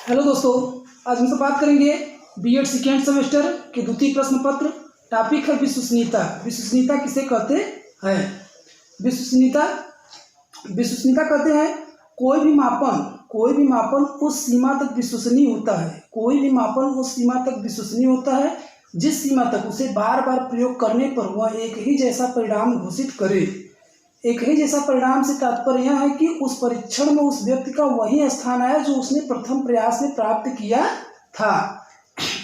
Hello दोस्तों, आज हम सब बात करेंगे बीएड सेकेंड सेमेस्टर के द्वितीय प्रश्न पत्र। टॉपिक है विश्वसनीयता। विश्वसनीयता किसे कहते हैं? विश्वसनीयता कहते हैं कोई भी मापन उस सीमा तक विश्वसनीय होता है। कोई भी मापन उस सीमा तक विश्वसनीय होता है जिस सीमा तक उसे बार बार प्रयोग करने पर वह एक ही जैसा परिणाम घोषित करे। एक ही जैसा परिणाम से तात्पर्य यह है कि उस परीक्षण में उस व्यक्ति का वही स्थान आया जो उसने प्रथम प्रयास में प्राप्त किया था,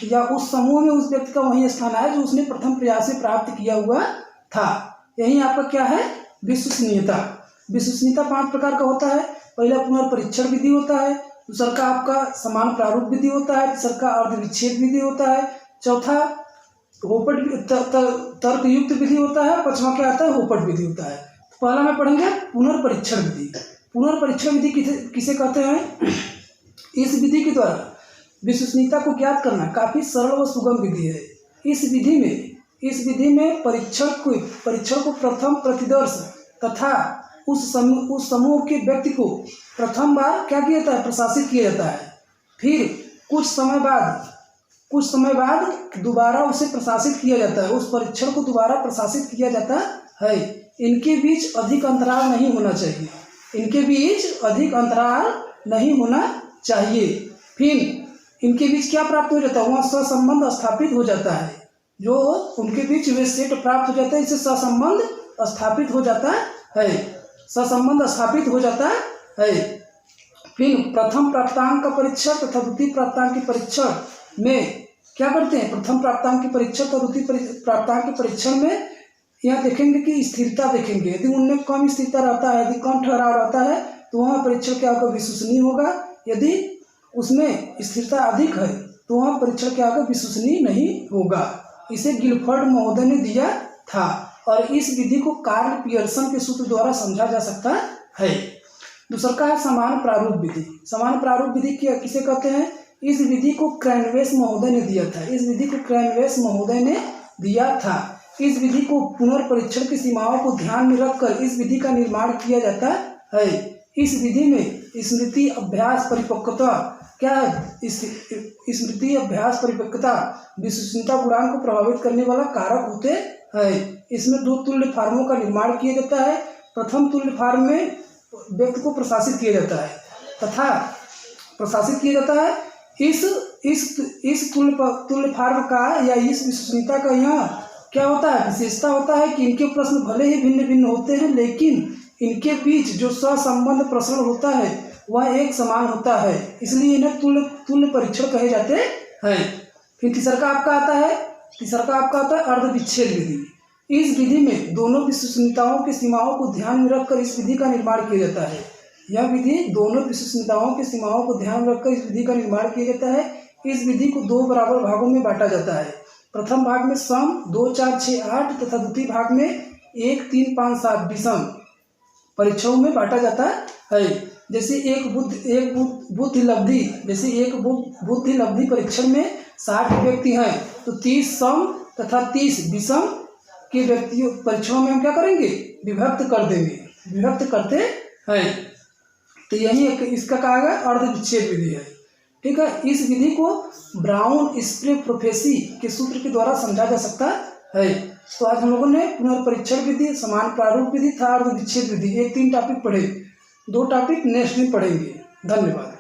या उस समूह में उस व्यक्ति का वही स्थान आया जो उसने प्रथम प्रयास में प्राप्त किया हुआ था। यही आपका क्या है? विश्वसनीयता। विश्वसनीयता 5 प्रकार का होता है। पहला पुनर्परीक्षण विधि होता है, दूसरा का आपका समान प्रारूप विधि होता है, तीसरा का अर्धविच्छेद विधि होता है, चौथा तर्कयुक्त विधि होता है, पांचवा क्या आता है? होपट विधि होता है। पहला में पढ़ेंगे पुनर्परीक्षण विधि। पुनर्परीक्षण विधि किसे कहते हैं? इस विधि के द्वारा विश्वसनीयता को ज्ञात करना काफी सरल व सुगम विधि है। इस विधि में परीक्षण को प्रथम प्रतिदर्श तथा उस समूह के व्यक्ति को प्रथम बार क्या किया जाता है? प्रशासित किया जाता है। फिर कुछ समय बाद दोबारा उसे प्रशासित किया जाता है। उस परीक्षण को दोबारा प्रशासित किया जाता है। इनके बीच अधिक अंतराल नहीं होना चाहिए। फिर इनके बीच क्या प्राप्त हो जाता है? वहाँ सहसंबंध स्थापित हो जाता है। जो उनके बीच वे सेट प्राप्त हो जाता है, इससे सहसंबंध स्थापित हो जाता है। फिर प्रथम प्राप्तांक का परीक्षण तथा द्वितीय प्राप्तांक के परीक्षण में क्या करते हैं? प्रथम प्राप्तांक के परीक्षण और द्वितीय प्राप्तांक के परीक्षण में यहाँ देखेंगे कि स्थिरता देखेंगे। यदि उनमें कम स्थिरता रहता है, यदि कम ठहराव रहता है, तो वहाँ परीक्षण क्या होगा? विश्वसनीय होगा। यदि उसमें स्थिरता अधिक है तो वहाँ परीक्षण क्या होगा? विश्वसनीय नहीं होगा। इसे गिलफर्ड महोदय ने दिया था और इस विधि को कार्ल पियर्सन के सूत्र द्वारा समझा जा सकता है। दूसरा का है समान प्रारूप विधि। समान प्रारूप विधि किसे कहते हैं? इस विधि को क्रैनवेस महोदय ने दिया था। इस विधि को पुनर्परीक्षण की सीमाओं को ध्यान में रखकर इस विधि का निर्माण किया जाता है। इस विधि में स्मृति अभ्यास परिपक्वता क्या है? स्मृति अभ्यास परिपक्वता विश्वसनीयता गुणांक को प्रभावित करने वाला कारक होते हैं। इसमें 2 तुल्य फार्मों का निर्माण किया जाता है। प्रथम तुल्य फार्म में व्यक्ति को प्रशासित किया जाता है। इस तुल्य फार्म का या इस विश्वसनीयता का यहाँ क्या होता है? विशेषता होता है कि इनके प्रश्न भले ही भिन्न भिन्न होते हैं, लेकिन इनके बीच जो सहसंबंध प्रसरण होता है वह एक समान होता है, इसलिए इन्हें तुल्य परीक्षण कहे जाते हैं। फिर तीसरा का आपका आता है अर्धविच्छेद विधि। इस विधि में दोनों विश्वसनीयताओं की सीमाओं को ध्यान में रखकर इस विधि का निर्माण किया जाता है। यह विधि दोनों विश्वसनीयताओं की सीमाओं को ध्यान में रखकर इस विधि का निर्माण किया जाता है। इस विधि को 2 बराबर भागों में बांटा जाता है। प्रथम भाग में सम 2, 4, 6, 8 तथा द्वितीय भाग में 1, 3, 5, 7 विषम परीक्षाओं में बांटा जाता है। जैसे एक बुद्धि लब्धि परीक्षण में 60 व्यक्ति हैं तो 30 सम तथा 30 विषम के व्यक्तियों परीक्षाओं में हम क्या करेंगे? विभक्त करते हैं। तो यही इसका कहा गया अर्धविच्छेद विधि है। ठीक है। इस विधि को ब्राउन स्प्रे प्रोफेसी के सूत्र के द्वारा समझा जा सकता है। तो आज हम लोगों ने पुनर्परीक्षण विधि, समान प्रारूप विधि, अर्धविच्छेद विधि, ये 3 टॉपिक पढ़े। 2 टॉपिक नेक्स्ट में पढ़ेंगे। धन्यवाद।